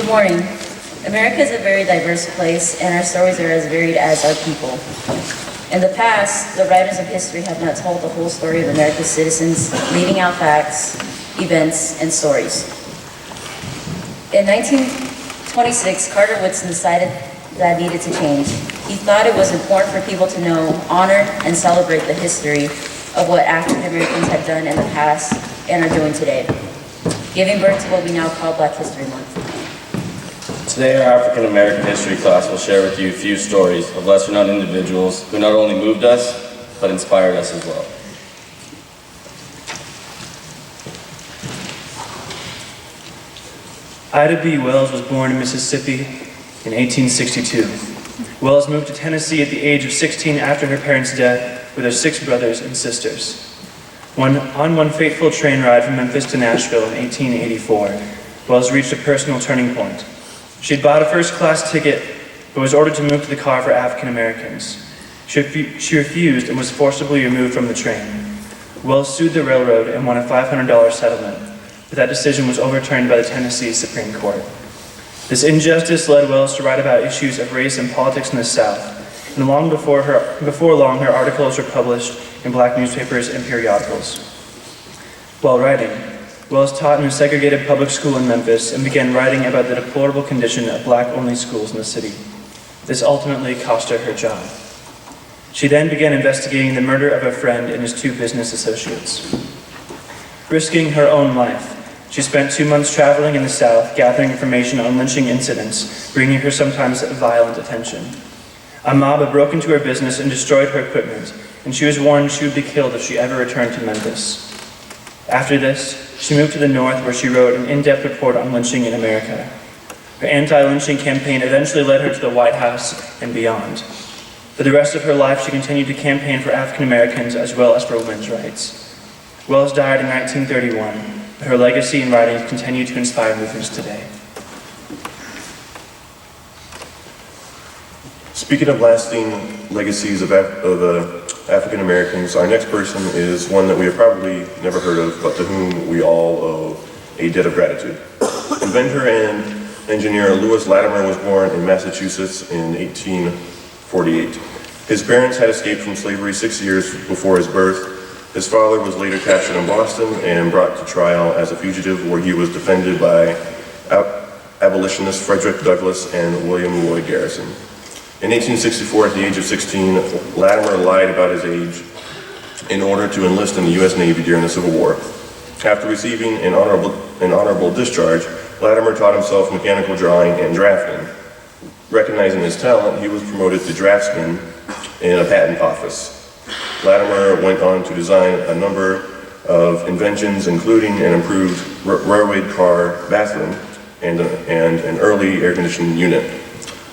morning. America is a very diverse place, and our stories are as varied as our people. In the past, the writers of history have not told the whole story of America's citizens, leaving out facts, events, and stories. In 1926, Carter Woodson decided that needed to change. He thought it was important for people to know, honor, and celebrate the history of what African Americans had done in the past and are doing today, giving birth to what we now call Black History Month. Today, our African American history class will share with you a few stories of lesser-known individuals who not only moved us, but inspired us as well. Ida B. Wells was born in Mississippi in 1862. Wells moved to Tennessee at the age of 16 after her parents' death with her 6 brothers and sisters. On one fateful train ride from Memphis to Nashville in 1884, Wells reached a personal turning point. She'd bought a first-class ticket, but was ordered to move to the car for African Americans. She refused and was forcibly removed from the train. Wells sued the railroad and won a $500 settlement, but that decision was overturned by the Tennessee Supreme Court. This injustice led Wells to write about issues of race and politics in the South, and long before long, her articles were published in Black newspapers and periodicals. While writing, Wells taught in a segregated public school in Memphis and began writing about the deplorable condition of Black-only schools in the city. This ultimately cost her her job. She then began investigating the murder of a friend and his 2 business associates. Risking her own life, she spent 2 months traveling in the South, gathering information on lynching incidents, bringing her sometimes violent attention. A mob had broken into her business and destroyed her equipment, and she was warned she would be killed if she ever returned to Memphis. After this, she moved to the North, where she wrote an in-depth report on lynching in America. Her anti-lynching campaign eventually led her to the White House and beyond. For the rest of her life, she continued to campaign for African Americans as well as for women's rights. Wells died in 1931, but her legacy and writings continue to inspire movements today. Speaking of lasting legacies of African Americans, our next person is one that we have probably never heard of, but to whom we all owe a debt of gratitude. Inventor and engineer Lewis Latimer was born in Massachusetts in 1848. His parents had escaped from slavery 6 years before his birth. His father was later captured in Boston and brought to trial as a fugitive, where he was defended by abolitionists Frederick Douglass and William Lloyd Garrison. In 1864, at the age of 16, Latimer lied about his age in order to enlist in the U.S. Navy during the Civil War. After receiving an honorable discharge, Latimer taught himself mechanical drawing and drafting. Recognizing his talent, he was promoted to draftsman in a patent office. Latimer went on to design a number of inventions, including an improved railway car bathroom and an early air conditioning unit.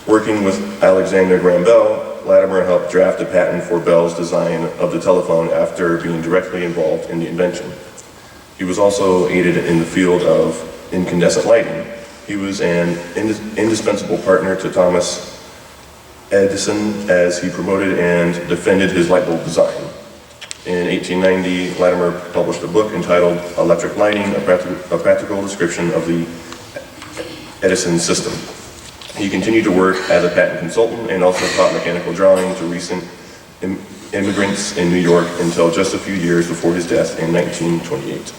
Working with Alexander Graham Bell, Latimer helped draft a patent for Bell's design of the telephone after being directly involved in the invention. He was also aided in the field of incandescent lighting. He was an indispensable partner to Thomas Edison as he promoted and defended his light bulb design. In 1890, Latimer published a book entitled Electric Lighting, a practical description of the Edison system. He continued to work as a patent consultant and also taught mechanical drawing to recent immigrants in New York until just a few years before his death in 1928.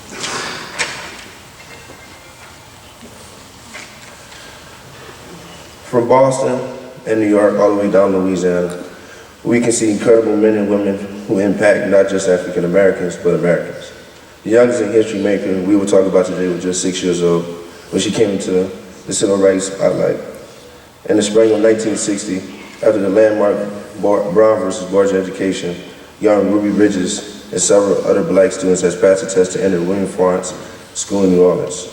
From Boston and New York all the way down to Louisiana, we can see incredible men and women who impact not just African Americans, but Americans. The youngest in history maker we will talk about today was just 6 years old when she came into the civil rights spotlight. In the spring of 1960, after the landmark Brown versus Board of Education, young Ruby Bridges and several other Black students had passed the test to enter William Florence School in New Orleans.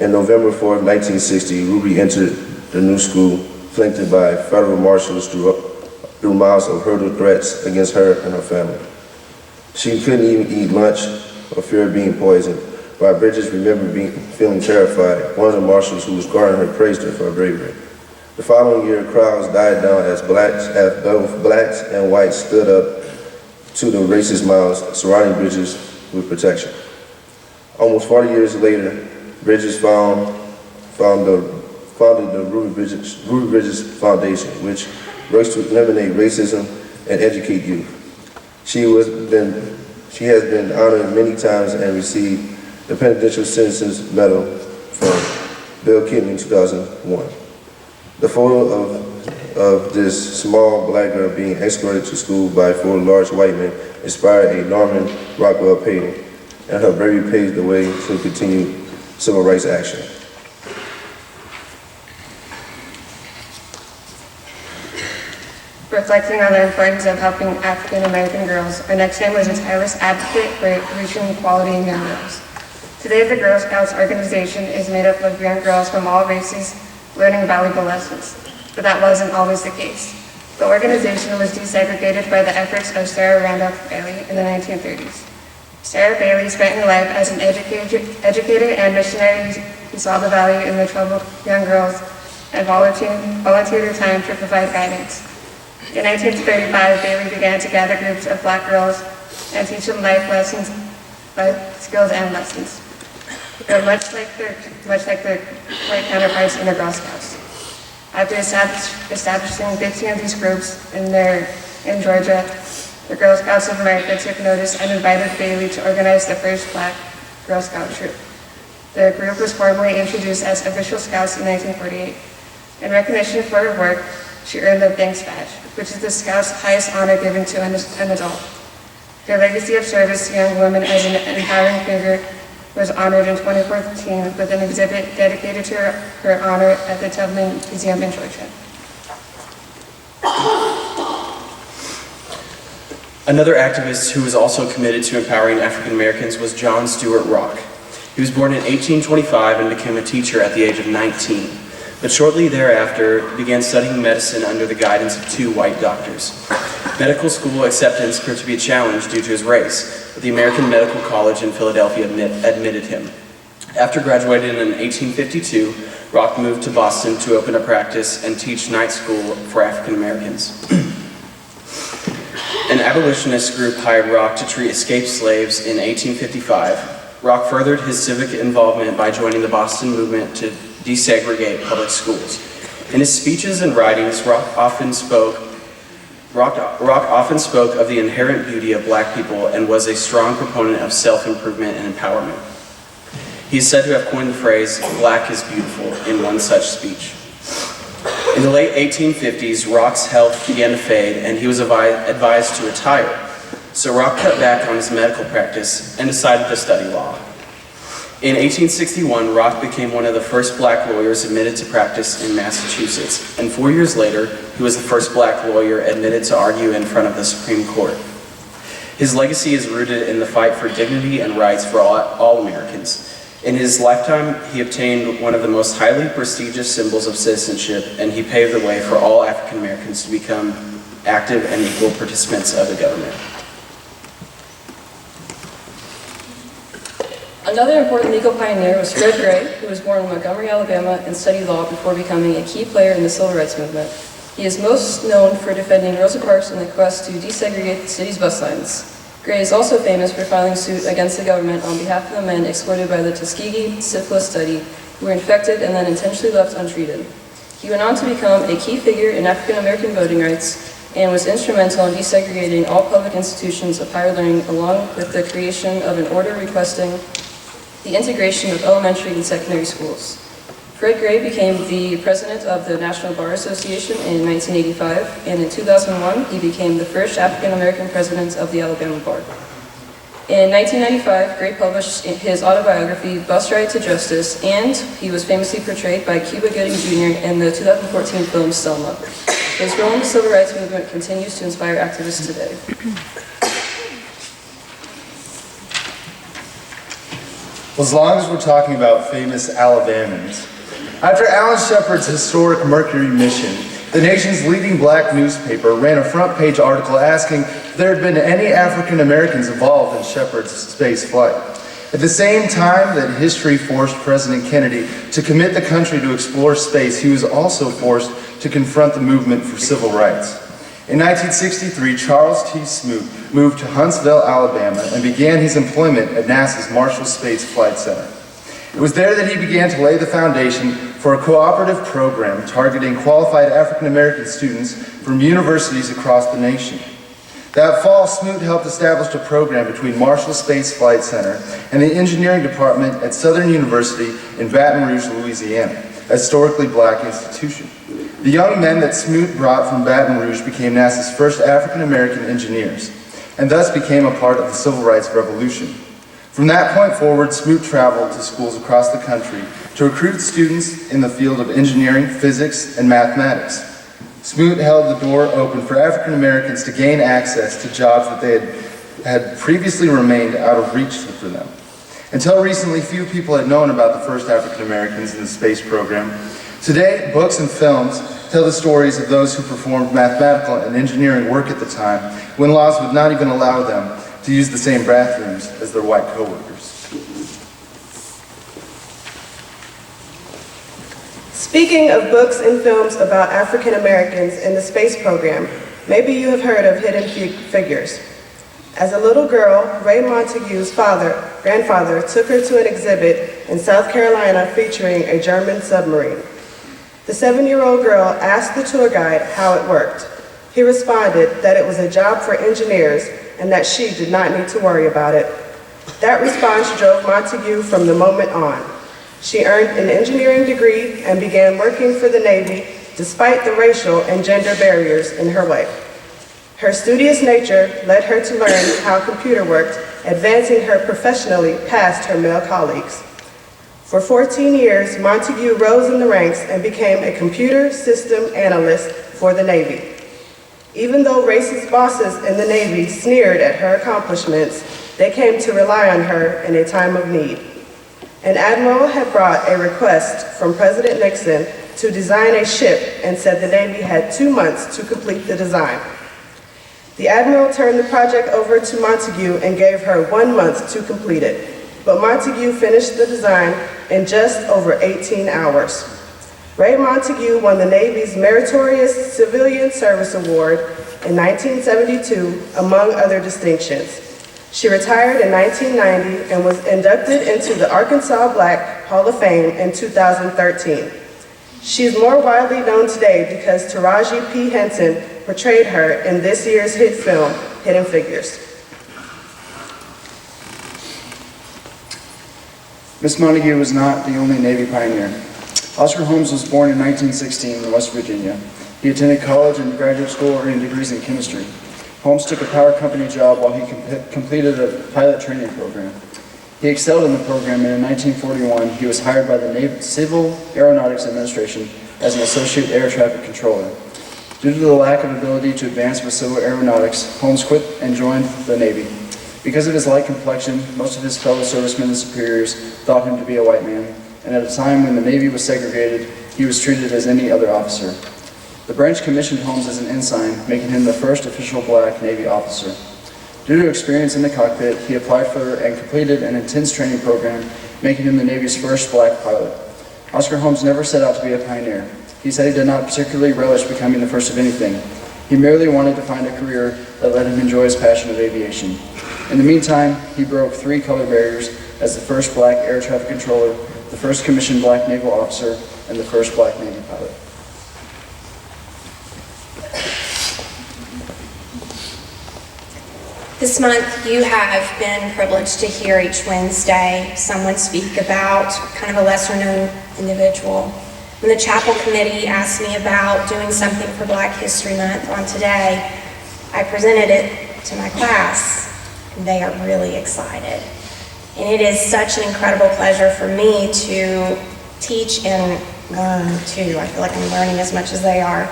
On November 4, 1960, Ruby entered the new school, flanked by federal marshals through miles of hurled threats against her and her family. She couldn't even eat lunch or fear being poisoned. While Bridges remembered feeling terrified, one of the marshals who was guarding her praised her for her bravery. The following year, crowds died down as both blacks and whites stood up to the racist miles surrounding Bridges with protection. Almost 40 years later, Bridges found the founded the Ruby Bridges Foundation, which works to eliminate racism and educate youth. She has been honored many times and received the Presidential Citizens Medal from Bill Clinton in 2001. The photo of this small black girl being escorted to school by 4 large white men inspired a Norman Rockwell painting, and her bravery paved the way to continue civil rights action. Reflecting on the importance of helping African American girls, our next man was a tireless advocate for reaching equality in young girls. Today, the Girl Scouts organization is made up of young girls from all races learning valuable lessons, but that wasn't always the case. The organization was desegregated by the efforts of Sarah Randolph Bailey in the 1930s. Sarah Bailey spent her life as an educator and missionary who saw the value in the troubled young girls and volunteered her time to provide guidance. In 1935, Bailey began to gather groups of black girls and teach them life skills and lessons. They're much like their white counterparts in the Girl Scouts. After establishing 15 of these groups in Georgia, the Girl Scouts of America took notice and invited Bailey to organize the first black Girl Scout troop. The group was formally introduced as Official Scouts in 1948. In recognition for her work, she earned the Thanks Badge, which is the Scouts' highest honor given to an adult. Her legacy of service to young women as an empowering figure was honored in 2014 with an exhibit dedicated to her honor at the Tubman Museum in Georgia. Another activist who was also committed to empowering African Americans was John Stuart Rock. He was born in 1825 and became a teacher at the age of 19, but shortly thereafter began studying medicine under the guidance of 2 white doctors. Medical school acceptance proved to be a challenge due to his race, but the American Medical College in Philadelphia admitted him. After graduating in 1852, Rock moved to Boston to open a practice and teach night school for African Americans. An abolitionist group hired Rock to treat escaped slaves in 1855. Rock furthered his civic involvement by joining the Boston movement to desegregate public schools. In his speeches and writings, Rock often spoke of the inherent beauty of black people and was a strong proponent of self-improvement and empowerment. He is said to have coined the phrase, "Black is beautiful," in one such speech. In the late 1850s, Rock's health began to fade and he was advised to retire. So Rock cut back on his medical practice and decided to study law. In 1861, Rock became one of the first black lawyers admitted to practice in Massachusetts, and 4 years later, he was the first black lawyer admitted to argue in front of the Supreme Court. His legacy is rooted in the fight for dignity and rights for all Americans. In his lifetime, he obtained one of the most highly prestigious symbols of citizenship, and he paved the way for all African Americans to become active and equal participants of the government. Another important legal pioneer was Fred Gray, who was born in Montgomery, Alabama, and studied law before becoming a key player in the civil rights movement. He is most known for defending Rosa Parks in the quest to desegregate the city's bus lines. Gray is also famous for filing suit against the government on behalf of the men exploited by the Tuskegee syphilis study, who were infected and then intentionally left untreated. He went on to become a key figure in African American voting rights and was instrumental in desegregating all public institutions of higher learning, along with the creation of an order requesting the integration of elementary and secondary schools. Fred Gray became the president of the National Bar Association in 1985, and in 2001, he became the first African-American president of the Alabama Bar. In 1995, Gray published his autobiography, Bus Ride to Justice, and he was famously portrayed by Cuba Gooding Jr. in the 2014 film Selma. His role in the civil rights movement continues to inspire activists today. Well, as long as we're talking about famous Alabamans, after Alan Shepard's historic Mercury mission, the nation's leading black newspaper ran a front-page article asking if there had been any African Americans involved in Shepard's space flight. At the same time that history forced President Kennedy to commit the country to explore space, he was also forced to confront the movement for civil rights. In 1963, Charles T. Smoot moved to Huntsville, Alabama, and began his employment at NASA's Marshall Space Flight Center. It was there that he began to lay the foundation for a cooperative program targeting qualified African American students from universities across the nation. That fall, Smoot helped establish a program between Marshall Space Flight Center and the engineering department at Southern University in Baton Rouge, Louisiana, a historically black institution. The young men that Smoot brought from Baton Rouge became NASA's first African American engineers, and thus became a part of the Civil Rights Revolution. From that point forward, Smoot traveled to schools across the country to recruit students in the field of engineering, physics, and mathematics. Smoot held the door open for African Americans to gain access to jobs that they had previously remained out of reach for them. Until recently, few people had known about the first African Americans in the space program. Today, books and films tell the stories of those who performed mathematical and engineering work at the time, when laws would not even allow them to use the same bathrooms as their white coworkers. Speaking of books and films about African Americans in the space program, maybe you have heard of Hidden Figures. As a little girl, Ray Montague's grandfather took her to an exhibit in South Carolina featuring a German submarine. The 7-year-old girl asked the tour guide how it worked. He responded that it was a job for engineers and that she did not need to worry about it. That response drove Montague from the moment on. She earned an engineering degree and began working for the Navy despite the racial and gender barriers in her way. Her studious nature led her to learn how computer worked, advancing her professionally past her male colleagues. For 14 years, Montague rose in the ranks and became a computer system analyst for the Navy. Even though racist bosses in the Navy sneered at her accomplishments, they came to rely on her in a time of need. An admiral had brought a request from President Nixon to design a ship and said the Navy had 2 months to complete the design. The admiral turned the project over to Montague and gave her 1 month to complete it, but Montague finished the design in just over 18 hours. Ray Montague won the Navy's Meritorious Civilian Service Award in 1972, among other distinctions. She retired in 1990 and was inducted into the Arkansas Black Hall of Fame in 2013. She is more widely known today because Taraji P. Henson portrayed her in this year's hit film, Hidden Figures. Miss Montague was not the only Navy pioneer. Oscar Holmes was born in 1916 in West Virginia. He attended college and graduate school earning degrees in chemistry. Holmes took a power company job while he completed a pilot training program. He excelled in the program, and in 1941, he was hired by the Civil Aeronautics Administration as an associate air traffic controller. Due to the lack of ability to advance with civil aeronautics, Holmes quit and joined the Navy. Because of his light complexion, most of his fellow servicemen and superiors thought him to be a white man, and at a time when the Navy was segregated, he was treated as any other officer. The branch commissioned Holmes as an ensign, making him the first official black Navy officer. Due to experience in the cockpit, he applied for and completed an intense training program, making him the Navy's first black pilot. Oscar Holmes never set out to be a pioneer. He said he did not particularly relish becoming the first of anything. He merely wanted to find a career that let him enjoy his passion of aviation. In the meantime, he broke 3 color barriers as the first black air traffic controller, the first commissioned black naval officer, and the first black Navy pilot. This month, you have been privileged to hear each Wednesday someone speak about kind of a lesser-known individual. When the chapel committee asked me about doing something for Black History Month on today, I presented it to my class, and they are really excited. And it is such an incredible pleasure for me to teach and learn too. I feel like I'm learning as much as they are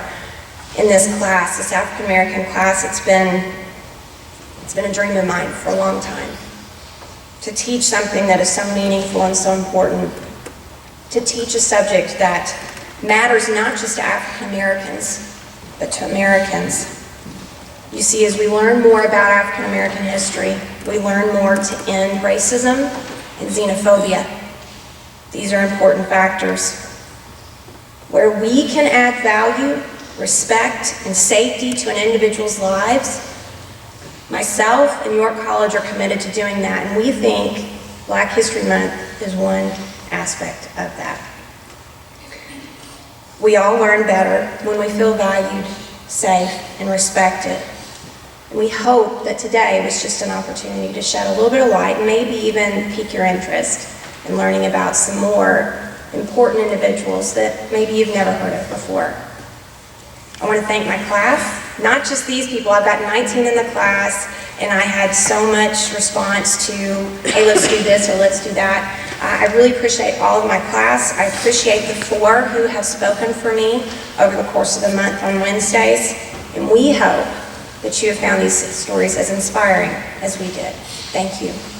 in this class, this African American class. It's been a dream of mine for a long time, to teach something that is so meaningful and so important, to teach a subject that matters not just to African Americans, but to Americans. You see, as we learn more about African American history, we learn more to end racism and xenophobia. These are important factors. Where we can add value, respect, and safety to an individual's lives, myself and York College are committed to doing that, and we think Black History Month is one aspect aspect of that. We all learn better when we feel valued, safe, and respected. And we hope that today was just an opportunity to shed a little bit of light and maybe even pique your interest in learning about some more important individuals that maybe you've never heard of before. I want to thank my class, not just these people. I've got 19 in the class, and I had so much response to, hey, let's do this or let's do that. I really appreciate all of my class. I appreciate the 4 who have spoken for me over the course of the month on Wednesdays, and we hope that you have found these stories as inspiring as we did. Thank you.